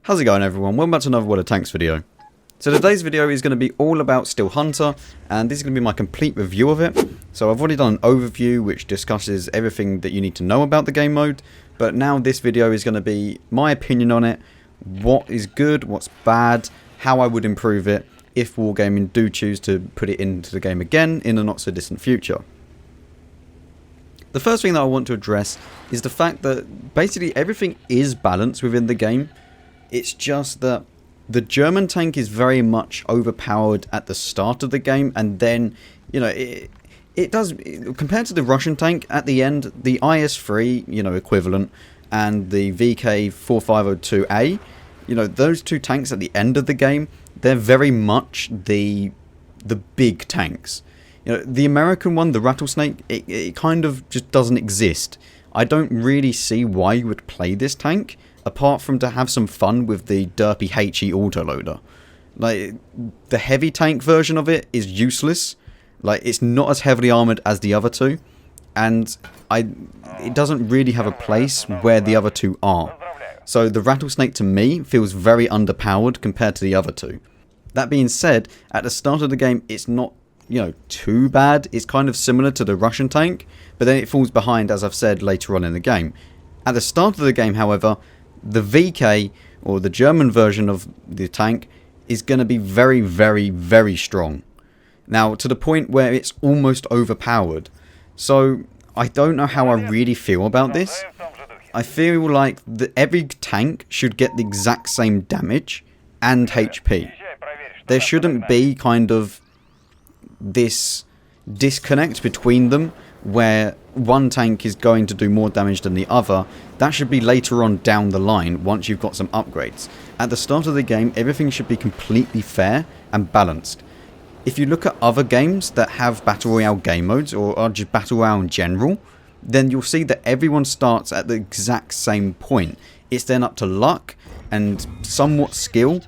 How's it going, everyone? Welcome back to another World of Tanks video. So today's video is going to be all about Steel Hunter, and this is going to be my complete review of it. So I've already done an overview which discusses everything that you need to know about the game mode, but now this video is going to be my opinion on it, what is good, what's bad, how I would improve it if Wargaming do choose to put it into the game again in a not so distant future. The first thing that I want to address is the fact that basically everything is balanced within the game. It's just that the German tank is very much overpowered at the start of the game, and then, you know, it does, compared to the Russian tank, at the end, the IS-3, you know, equivalent, and the VK4502A, you know, those two tanks at the end of the game, they're very much the big tanks. You know, the American one, the Rattlesnake, it kind of just doesn't exist. I don't really see why you would play this tank, apart from to have some fun with the derpy HE autoloader. Like, the heavy tank version of it is useless. Like, it's not as heavily armoured as the other two, and it doesn't really have a place where the other two are. So the Rattlesnake to me feels very underpowered compared to the other two. That being said, at the start of the game it's not, you know, too bad. It's kind of similar to the Russian tank, but then it falls behind, as I've said, later on in the game. At the start of the game, however, the VK, or the German version of the tank, is going to be very, very, very strong. Now, to the point where it's almost overpowered. So, I don't know how I really feel about this. I feel like every tank should get the exact same damage and HP. There shouldn't be kind of this disconnect between them, where one tank is going to do more damage than the other. That should be later on down the line once you've got some upgrades. At the start of the game, everything should be completely fair and balanced. If you look at other games that have Battle Royale game modes, or are just Battle Royale in general, then you'll see that everyone starts at the exact same point. It's then up to luck and somewhat skill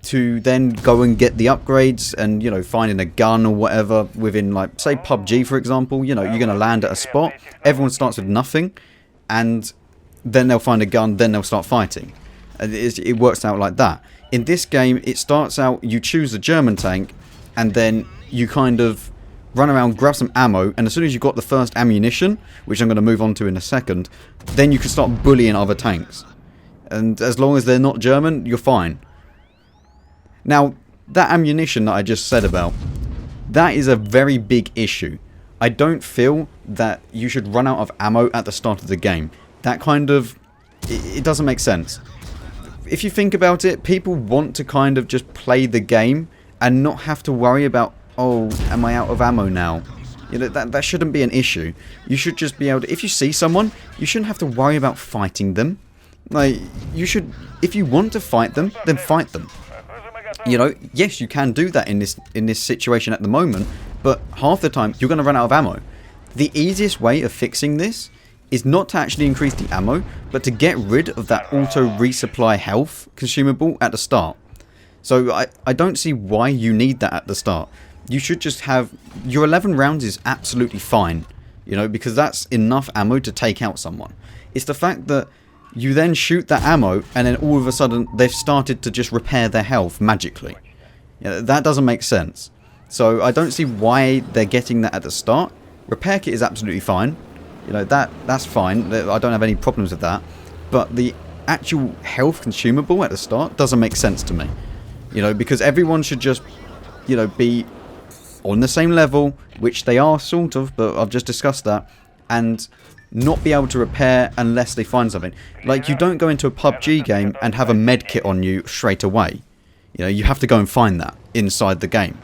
to then go and get the upgrades and, you know, finding a gun or whatever within, like, say PUBG for example. You know, you're going to land at a spot, everyone starts with nothing, and then they'll find a gun, then they'll start fighting. And it works out like that. In this game, it starts out, you choose the German tank, and then you kind of run around, grab some ammo, and as soon as you've got the first ammunition, which I'm going to move on to in a second, then you can start bullying other tanks. And as long as they're not German, you're fine. Now, that ammunition that I just said about, that is a very big issue. I don't feel that you should run out of ammo at the start of the game. That kind of, it doesn't make sense. If you think about it, people want to kind of just play the game and not have to worry about, oh, am I out of ammo now? You know, that shouldn't be an issue. You should just be able to, if you see someone, you shouldn't have to worry about fighting them. Like, you should, if you want to fight them, then fight them. You know, yes, you can do that in this situation at the moment, but half the time you're going to run out of ammo. The easiest way of fixing this is not to actually increase the ammo, but to get rid of that auto resupply health consumable at the start. So I don't see why you need that at the start. You should just have, your 11 rounds is absolutely fine, you know, because that's enough ammo to take out someone. It's the fact that you then shoot that ammo, and then all of a sudden they've started to just repair their health magically. You know, that doesn't make sense. So I don't see why they're getting that at the start. Repair kit is absolutely fine. You know, that's fine. I don't have any problems with that. But the actual health consumable at the start doesn't make sense to me. You know, because everyone should just, you know, be on the same level, which they are sort of, but I've just discussed that, and not be able to repair unless they find something. Like, you don't go into a PUBG game and have a med kit on you straight away. You know, you have to go and find that inside the game.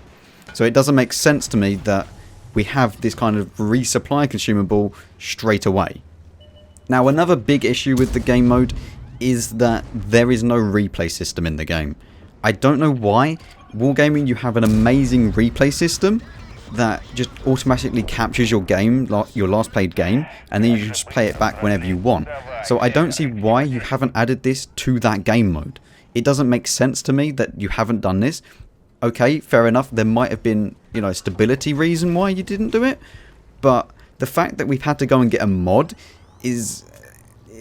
So it doesn't make sense to me that we have this kind of resupply consumable straight away. Now, another big issue with the game mode is that there is no replay system in the game. I don't know why. Wargaming, you have an amazing replay system that just automatically captures your game, your last played game, and then you just play it back whenever you want. So I don't see why you haven't added this to that game mode. It doesn't make sense to me that you haven't done this. Okay, fair enough, there might have been, you know, a stability reason why you didn't do it, but the fact that we've had to go and get a mod is,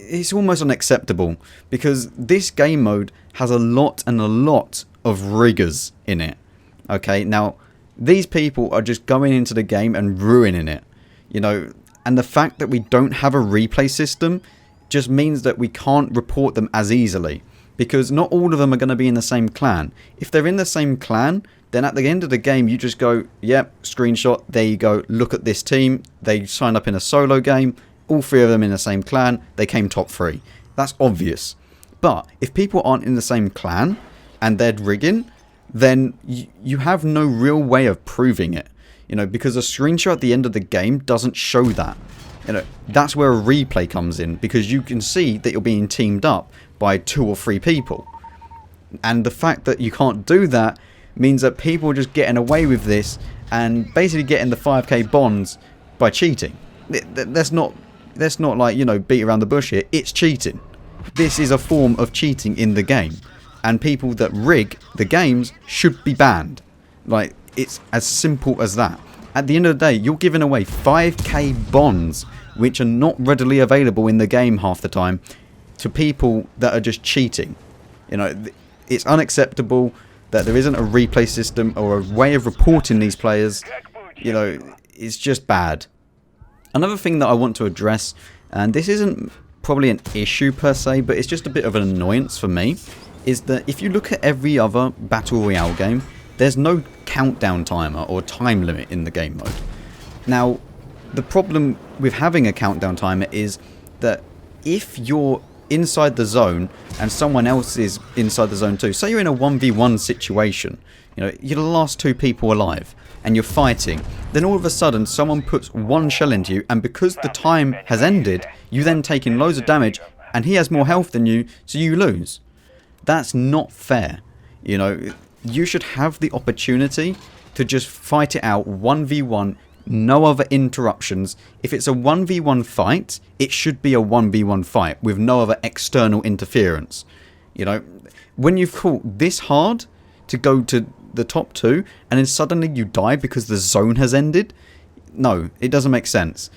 it's almost unacceptable, because this game mode has a lot of riggers in it. Okay, now these people are just going into the game and ruining it, you know, and the fact that we don't have a replay system just means that we can't report them as easily, because not all of them are going to be in the same clan. If they're in the same clan, then at the end of the game you just go, yep, screenshot, there you go, look at this team, they signed up in a solo game, all 3 of them in the same clan, they came top 3. That's obvious. But if people aren't in the same clan and they're rigging, then you have no real way of proving it, you know, because a screenshot at the end of the game doesn't show that. You know, that's where a replay comes in, because you can see that you're being teamed up by 2 or 3 people. And the fact that you can't do that means that people are just getting away with this and basically getting the 5k bonds by cheating. Let's not like, you know, beat around the bush here. It's cheating. This is a form of cheating in the game, and people that rig the games should be banned. Like, it's as simple as that. At the end of the day, you're giving away 5k bonds, which are not readily available in the game half the time, to people that are just cheating. You know, it's unacceptable that there isn't a replay system or a way of reporting these players. You know, it's just bad. Another thing that I want to address, and this isn't probably an issue per se, but it's just a bit of an annoyance for me, is that if you look at every other Battle Royale game, there's no countdown timer or time limit in the game mode. Now, the problem with having a countdown timer is that if you're inside the zone and someone else is inside the zone too, say you're in a 1v1 situation, you know, you're the last 2 people alive and you're fighting, then all of a sudden someone puts 1 shell into you, and because the time has ended, you then take in loads of damage and he has more health than you, so you lose. That's not fair. You know, you should have the opportunity to just fight it out 1v1, no other interruptions. If it's a 1v1 fight, it should be a 1v1 fight with no other external interference. You know, when you've fought this hard to go to the top 2 and then suddenly you die because the zone has ended, no, it doesn't make sense.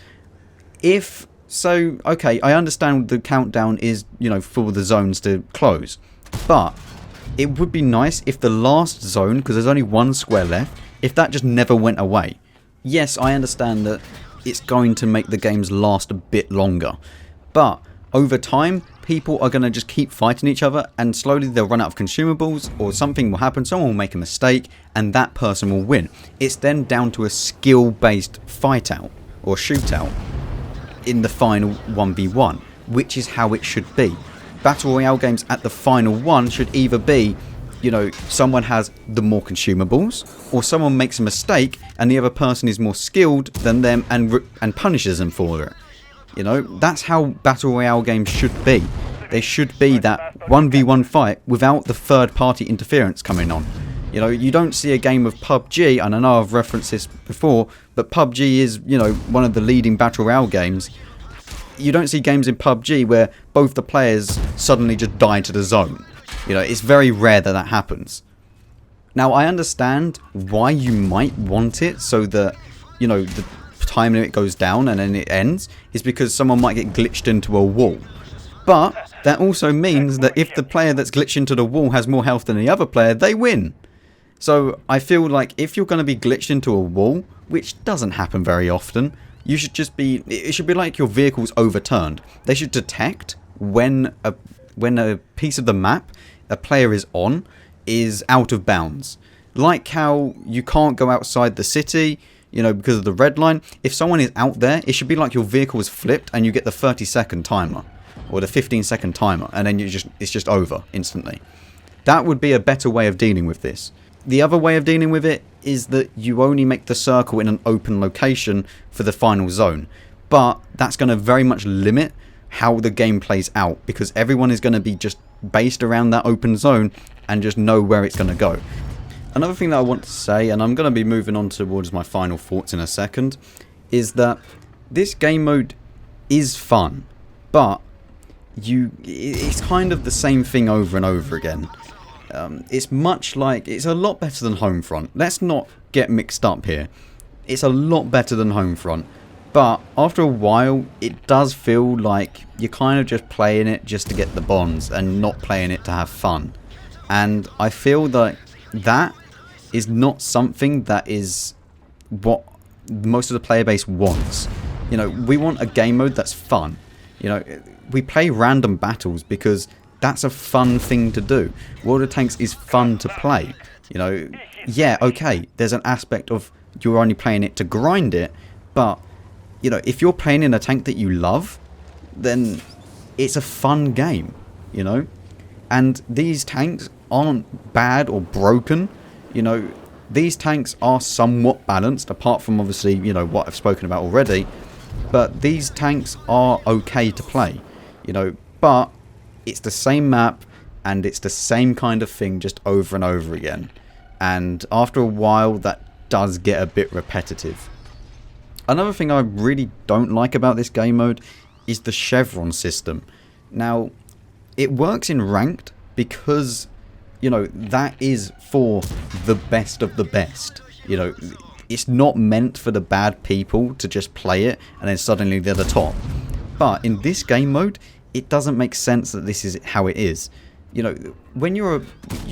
If so, okay, I understand the countdown is, you know, for the zones to close, but it would be nice if the last zone, because there's only 1 square left, if that just never went away. Yes, I understand that it's going to make the games last a bit longer, but over time people are going to just keep fighting each other, and slowly they'll run out of consumables, or something will happen, someone will make a mistake and that person will win. It's then down to a skill based fight out or shootout in the final 1v1, which is how it should be. Battle Royale games at the final one should either be, you know, someone has the more consumables, or someone makes a mistake and the other person is more skilled than them and punishes them for it. You know, that's how Battle Royale games should be. They should be that 1v1 fight without the third party interference coming on. You know, you don't see a game of PUBG, and I know I've referenced this before, but PUBG is, you know, one of the leading Battle Royale games. You don't see games in PUBG where both the players suddenly just die to the zone. You know, it's very rare that that happens. Now, I understand why you might want it so that, you know, the time limit goes down and then it ends, is because someone might get glitched into a wall. But that also means that if the player that's glitched into the wall has more health than the other player, they win. So I feel like if you're going to be glitched into a wall, which doesn't happen very often, you should just be, it should be like your vehicle's overturned. They should detect when a piece of the map a player is on is out of bounds. Like how you can't go outside the city, you know, because of the red line. If someone is out there, it should be like your vehicle is flipped and you get the 30-second timer or the 15-second timer, and then it's just over instantly. That would be a better way of dealing with this. The other way of dealing with it is that you only make the circle in an open location for the final zone, but that's going to very much limit how the game plays out, because everyone is going to be just based around that open zone and just know where it's going to go. Another thing that I want to say, and I'm going to be moving on towards my final thoughts in a second, is that this game mode is fun, but it's kind of the same thing over and over again. It's a lot better than Homefront. Let's not get mixed up here. It's a lot better than Homefront, But after a while, it does feel like you're kind of just playing it just to get the bonds and not playing it to have fun. And I feel that that is not something that is what most of the player base wants. You know, we want a game mode that's fun. You know, we play random battles because that's a fun thing to do. World of Tanks is fun to play. You know, yeah, okay, there's an aspect of you're only playing it to grind it, but, you know, if you're playing in a tank that you love, then it's a fun game, you know? And these tanks aren't bad or broken, you know, these tanks are somewhat balanced, apart from obviously, you know, what I've spoken about already, but these tanks are okay to play, you know, but it's the same map and it's the same kind of thing just over and over again. And after a while, that does get a bit repetitive. Another thing I really don't like about this game mode is the chevron system. Now, it works in ranked because, you know, that is for the best of the best. You know, it's not meant for the bad people to just play it and then suddenly they're the top. But in this game mode, it doesn't make sense that this is how it is. You know, when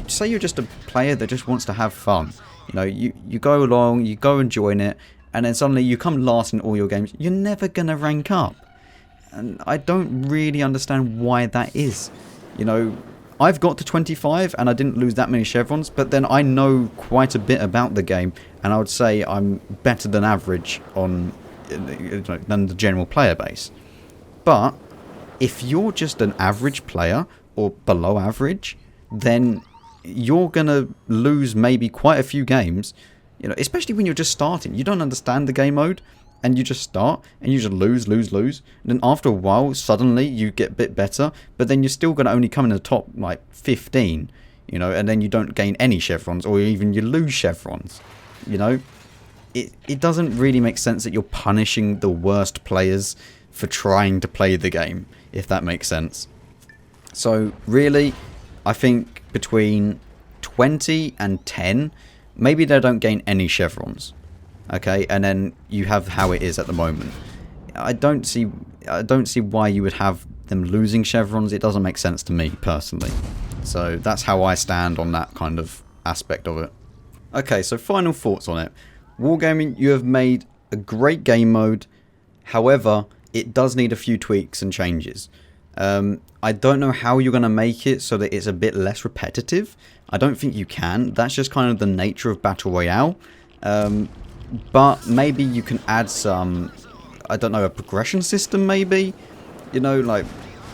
say you're just a player that just wants to have fun. You know, you go along, you go and join it, and then suddenly you come last in all your games. You're never going to rank up. And I don't really understand why that is. You know, I've got to 25 and I didn't lose that many chevrons, but then I know quite a bit about the game, and I would say I'm better than average than the general player base. But if you're just an average player or below average, then you're going to lose maybe quite a few games, you know, especially when you're just starting. You don't understand the game mode, and you just start, and you just lose. And then after a while, suddenly you get a bit better, but then you're still going to only come in the top, like, 15, you know, and then you don't gain any chevrons, or even you lose chevrons, you know. It doesn't really make sense that you're punishing the worst players for trying to play the game, if that makes sense. So, really, I think between 20 and 10, maybe they don't gain any chevrons. Okay, and then you have how it is at the moment. I don't see why you would have them losing chevrons. It doesn't make sense to me personally. So that's how I stand on that kind of aspect of it. Okay, so final thoughts on it. Wargaming, you have made a great game mode. However, it does need a few tweaks and changes. I don't know how you're going to make it so that it's a bit less repetitive. I don't think you can. That's just kind of the nature of Battle Royale. But maybe you can add some, I don't know, a progression system maybe? You know, like,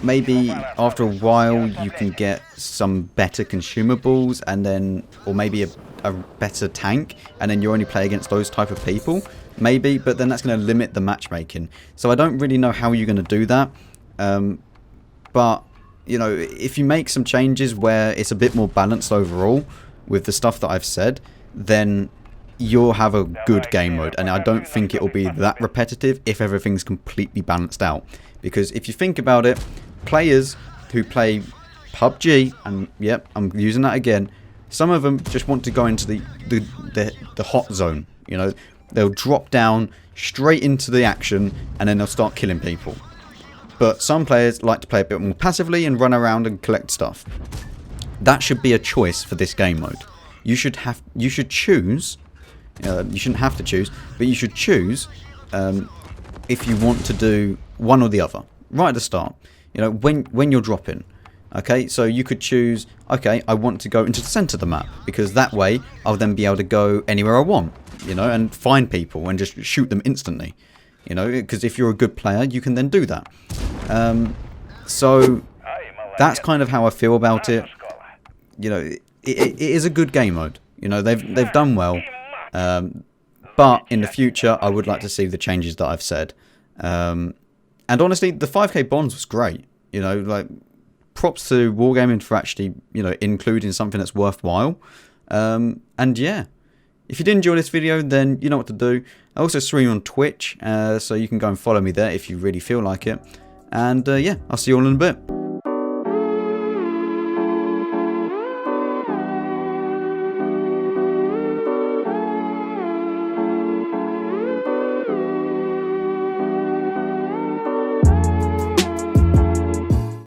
maybe after a while you can get some better consumables and then, or maybe a better tank, and then you only play against those type of people. Maybe, but then that's going to limit the matchmaking. So I don't really know how you're going to do that. But, you know, if you make some changes where it's a bit more balanced overall with the stuff that I've said, then you'll have a good game mode. And I don't think it'll be that repetitive if everything's completely balanced out. Because if you think about it, players who play PUBG, and yep, I'm using that again, some of them just want to go into the hot zone, you know. They'll drop down straight into the action and then they'll start killing people. But some players like to play a bit more passively and run around and collect stuff. That should be a choice for this game mode. You should choose. You shouldn't have to choose, but you should choose if you want to do one or the other right at the start. You know, when you're dropping. Okay, so you could choose. Okay, I want to go into the center of the map because that way I'll then be able to go anywhere I want. You know, and find people and just shoot them instantly. You know, because if you're a good player, you can then do that. So that's kind of how I feel about it. You know, it is a good game mode. You know, they've done well. But in the future, I would like to see the changes that I've said. And honestly, the 5k bonds was great. You know, like, props to Wargaming for actually, you know, including something that's worthwhile. And yeah. If you did enjoy this video, then you know what to do. I also stream on Twitch, so you can go and follow me there if you really feel like it. And yeah, I'll see you all in a bit.